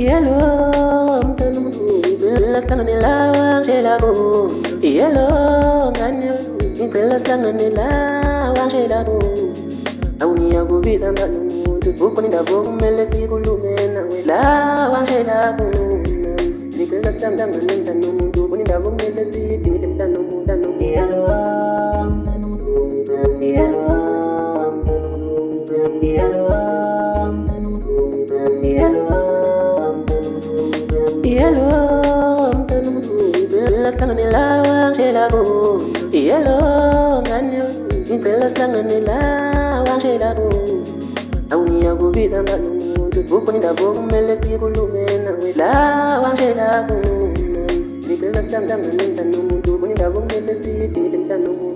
Yellow, Tanganilla, Shelago, Yellow, Ganyu, Impella Tanganilla, Shelago. Aunia go visa manu, to open the book, Melesi Gulumen, La, Shelago. Nicholas Tangaman, no, to open the book, Melesi, didn't know, Yellow, Yellow, Tanganilla, Shelago, Yellow, Ganyu, Impella Tanganilla, Shelago. Aunia go visa manu, to open the book, Melesi Gulumen, La, Shelago. Nicholas Tangaman, no, to open the book, Melesi, didn't know.